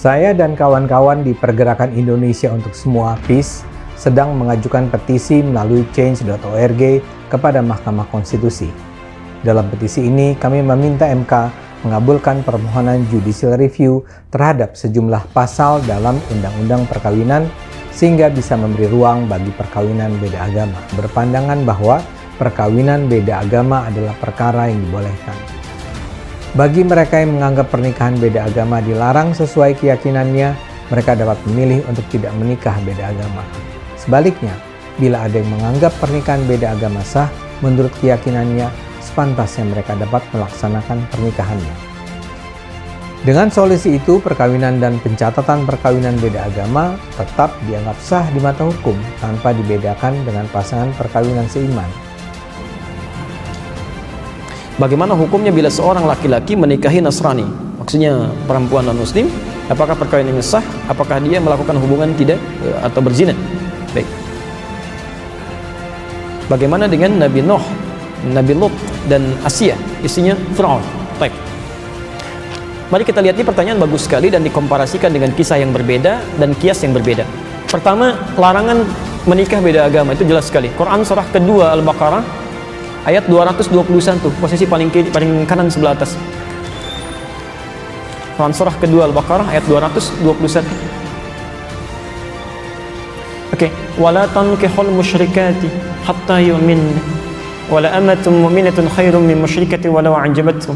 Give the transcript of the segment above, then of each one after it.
Saya dan kawan-kawan di Pergerakan Indonesia untuk Semua PIS sedang mengajukan petisi melalui change.org kepada Mahkamah Konstitusi. Dalam petisi ini, kami meminta MK mengabulkan permohonan judicial review terhadap sejumlah pasal dalam Undang-Undang Perkawinan sehingga bisa memberi ruang bagi perkawinan beda agama, berpandangan bahwa perkawinan beda agama adalah perkara yang dibolehkan. Bagi mereka yang menganggap pernikahan beda agama dilarang sesuai keyakinannya, mereka dapat memilih untuk tidak menikah beda agama. Sebaliknya, bila ada yang menganggap pernikahan beda agama sah menurut keyakinannya, sepantasnya mereka dapat melaksanakan pernikahannya. Dengan solusi itu, perkawinan dan pencatatan perkawinan beda agama tetap dianggap sah di mata hukum tanpa dibedakan dengan pasangan perkawinan seiman. Bagaimana hukumnya bila seorang laki-laki menikahi Nasrani, maksudnya perempuan non-muslim? Apakah perkawinannya sah? Apakah dia melakukan hubungan tidak atau berzina? Baik. Bagaimana dengan Nabi Nuh, Nabi Lut dan Asia, istrinya Fir'aun? Baik. Mari kita lihat, ini pertanyaan bagus sekali dan dikomparasikan dengan kisah yang berbeda dan kias yang berbeda. Pertama, larangan menikah beda agama itu jelas sekali. Quran surah kedua Al-Baqarah ayat 221, posisi paling kanan sebelah atas. Quran surah kedua Al-Baqarah ayat 221. Oke, wala tankihul musyrikati hatta yu'min wala amatun mu'minatun khairum min musyrikati walau a'jabatkum.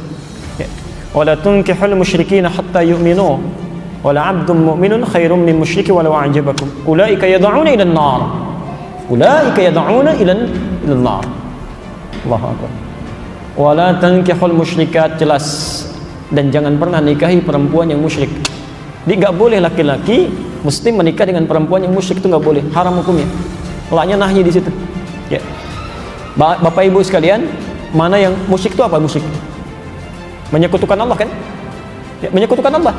Wala tunkihul musyrikina hatta yu'minu wala 'abdun mu'minun khairum min musyriki walau a'jabakum. Ulaika yad'una ila an-nar. Ulaika yad'una ila an-nar. Allahu Akbar. Wala tankihul musyrikat, jelas, dan jangan pernah nikahi perempuan yang musyrik. Jadi nggak boleh laki-laki muslim menikah dengan perempuan yang musyrik, itu nggak boleh, haram hukumnya. Laknya nahyi di situ. Ya. Bapak Ibu sekalian, mana yang musyrik itu apa musyrik? Menyekutukan Allah kan? Ya, menyekutukan Allah.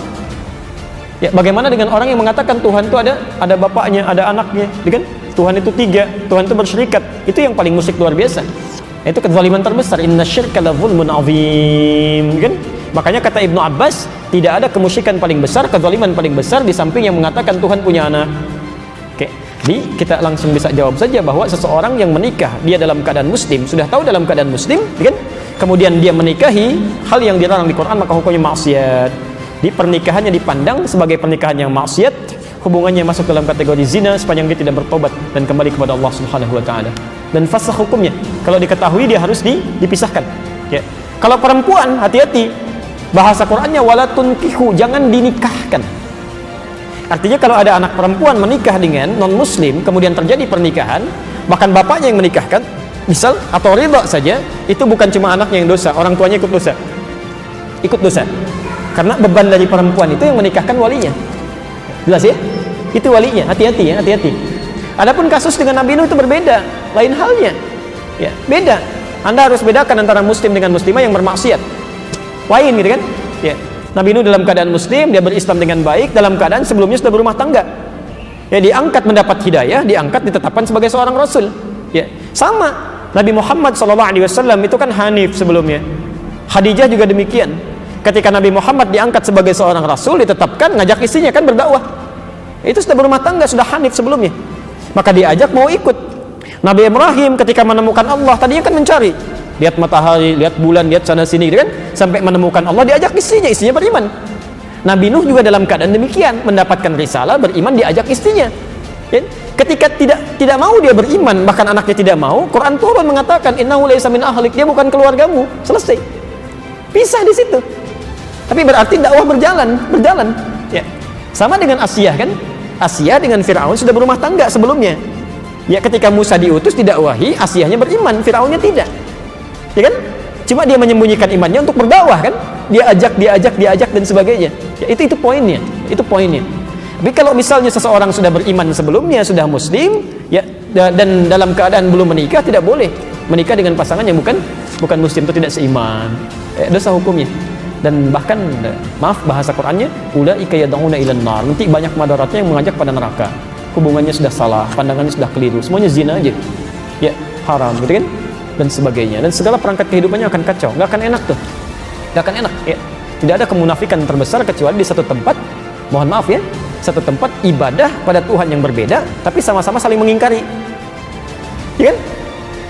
Ya, bagaimana dengan orang yang mengatakan Tuhan itu ada bapaknya, ada anaknya, kan? Tuhan itu tiga, Tuhan itu bersyirikat. Itu yang paling musyrik luar biasa. Itu kezaliman terbesar. Inna syirka la zulmun azim, kan? Makanya kata Ibnu Abbas, tidak ada kemusyrikan paling besar, kezaliman paling besar di samping yang mengatakan Tuhan punya anak. Oke, jadi kita langsung bisa jawab saja bahwa seseorang yang menikah dia dalam keadaan muslim, sudah tahu dalam keadaan muslim, kan? Kemudian dia menikahi hal yang dilarang di Quran, maka hukumnya maksiat. Di pernikahannya dipandang sebagai pernikahan yang maksiat, hubungannya masuk dalam kategori zina sepanjang dia tidak bertobat dan kembali kepada Allah Subhanahu wa taala. Dan fasakh hukumnya, kalau diketahui dia harus dipisahkan. Ya. Kalau perempuan, hati-hati. Bahasa Qur'annya wala tunkihu, jangan dinikahkan. Artinya kalau ada anak perempuan menikah dengan non-muslim, kemudian terjadi pernikahan, bahkan bapaknya yang menikahkan, misal, atau ridha saja, itu bukan cuma anaknya yang dosa, orang tuanya ikut dosa. Ikut dosa. Karena beban dari perempuan itu yang menikahkan walinya. Jelas ya? Itu walinya, hati-hati ya, hati-hati. Adapun kasus dengan Nabi Nuh itu berbeda, lain halnya. Ya, beda. Anda harus bedakan antara muslim dengan muslimah yang bermaksiat. Lain gitu kan? Ya. Nabi Nuh dalam keadaan muslim, dia berislam dengan baik, dalam keadaan sebelumnya sudah berumah tangga. Ya, diangkat mendapat hidayah, diangkat ditetapkan sebagai seorang rasul. Ya, sama. Nabi Muhammad SAW itu kan hanif sebelumnya. Khadijah juga demikian. Ketika Nabi Muhammad diangkat sebagai seorang rasul, ditetapkan ngajak istrinya kan berdakwah. Itu sudah berumah tangga, sudah hanif sebelumnya. Maka diajak mau ikut. Nabi Ibrahim ketika menemukan Allah, tadinya kan mencari, lihat matahari, lihat bulan, lihat sana sini gitu kan, sampai menemukan Allah, diajak istrinya beriman. Nabi Nuh juga dalam keadaan demikian, mendapatkan risalah, beriman, diajak istrinya. Ya? Ketika tidak mau dia beriman, bahkan anaknya tidak mau, Quran turun mengatakan innahu laisa min ahlik, dia bukan keluargamu. Selesai. Pisah di situ. Tapi berarti dakwah berjalan. Ya. Sama dengan Asia kan? Asia dengan Fir'aun sudah berumah tangga sebelumnya. Ya, ketika Musa diutus didakwahi, Asianya beriman, Fir'aunnya tidak. Ya kan? Cuma dia menyembunyikan imannya untuk berdakwah kan? Dia ajak dan sebagainya. Ya, itu poinnya. Itu poinnya. Tapi kalau misalnya seseorang sudah beriman sebelumnya, sudah muslim, ya, dan dalam keadaan belum menikah, tidak boleh menikah dengan pasangan yang bukan muslim, itu tidak seiman. Dosa hukumnya. Dan bahkan, maaf bahasa Qur'annya, ulaika yad'una ilan nar, nanti banyak madaratnya yang mengajak pada neraka. Hubungannya sudah salah, pandangannya sudah keliru, semuanya zina aja. Ya, haram gitu kan? Dan sebagainya. Dan segala perangkat kehidupannya akan kacau, nggak akan enak tuh. Nggak akan enak ya. Tidak ada kemunafikan terbesar kecuali di satu tempat, mohon maaf ya, satu tempat ibadah pada Tuhan yang berbeda, tapi sama-sama saling mengingkari. Ya kan?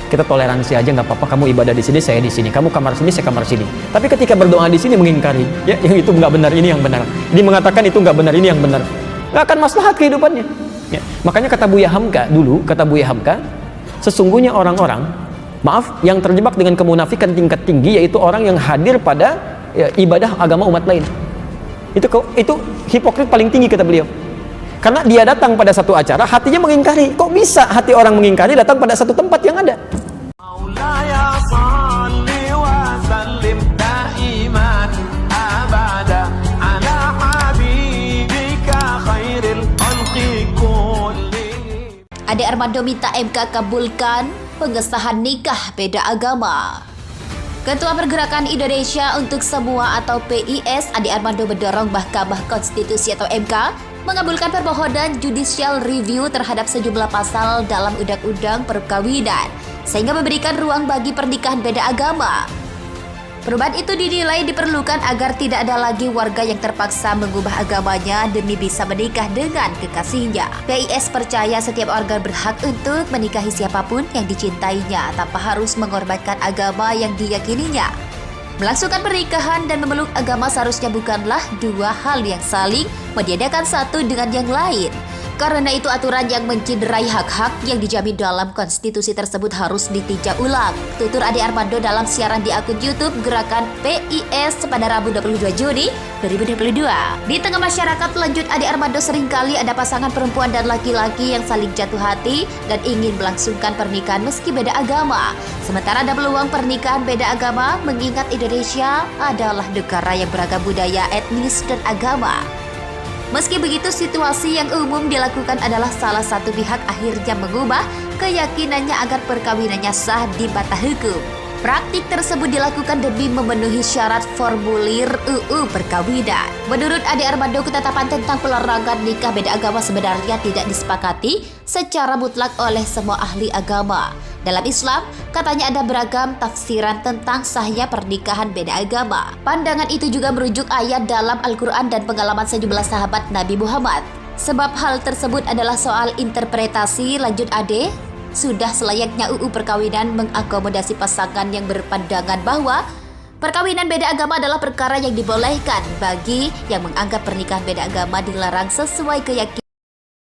Kita toleransi aja, nggak apa-apa, kamu ibadah di sini, saya di sini, kamu kamar sini, saya kamar sini. Tapi ketika berdoa di sini mengingkari, ya yang itu nggak benar, ini yang benar. Ini mengatakan itu nggak benar, ini yang benar. Nggak akan maslahat kehidupannya. Ya. Makanya kata Buya Hamka dulu, kata Buya Hamka, sesungguhnya orang-orang, maaf, yang terjebak dengan kemunafikan tingkat tinggi, yaitu orang yang hadir pada ya, ibadah agama umat lain. Itu hipokrit paling tinggi kata beliau. Karena dia datang pada satu acara, hatinya mengingkari. Kok bisa hati orang mengingkari datang pada satu tempat yang ada? Ade Armando minta MK kabulkan pengesahan nikah beda agama. Ketua Pergerakan Indonesia untuk Semua atau PIS, Ade Armando mendorong Mahkamah Konstitusi atau MK mengabulkan permohonan judicial review terhadap sejumlah pasal dalam Undang-Undang Perkawinan, sehingga memberikan ruang bagi pernikahan beda agama. Perubahan itu dinilai diperlukan agar tidak ada lagi warga yang terpaksa mengubah agamanya demi bisa menikah dengan kekasihnya. PIS percaya setiap organ berhak untuk menikahi siapapun yang dicintainya tanpa harus mengorbankan agama yang diyakininya. Melangsungkan pernikahan dan memeluk agama seharusnya bukanlah dua hal yang saling meniadakan satu dengan yang lain. Karena itu aturan yang menciderai hak-hak yang dijamin dalam konstitusi tersebut harus ditinjau ulang. Tutur Ade Armando dalam siaran di akun YouTube Gerakan PIS pada Rabu 22 Juni 2022. Di tengah masyarakat, lanjut Ade Armando, seringkali ada pasangan perempuan dan laki-laki yang saling jatuh hati dan ingin melangsungkan pernikahan meski beda agama. Sementara ada peluang pernikahan beda agama, mengingat Indonesia adalah negara yang beragam budaya, etnis, dan agama. Meski begitu, situasi yang umum dilakukan adalah salah satu pihak akhirnya mengubah keyakinannya agar perkawinannya sah di mata hukum. Praktik tersebut dilakukan demi memenuhi syarat formulir UU Perkawinan. Menurut Ade Armando, ketetapan tentang pelarangan nikah beda agama sebenarnya tidak disepakati secara mutlak oleh semua ahli agama. Dalam Islam, katanya ada beragam tafsiran tentang sahnya pernikahan beda agama. Pandangan itu juga merujuk ayat dalam Al-Quran dan pengalaman sejumlah sahabat Nabi Muhammad. Sebab hal tersebut adalah soal interpretasi, lanjut Ade, sudah selayaknya UU Perkawinan mengakomodasi pasangan yang berpandangan bahwa perkawinan beda agama adalah perkara yang dibolehkan bagi yang menganggap pernikahan beda agama dilarang sesuai keyakinan.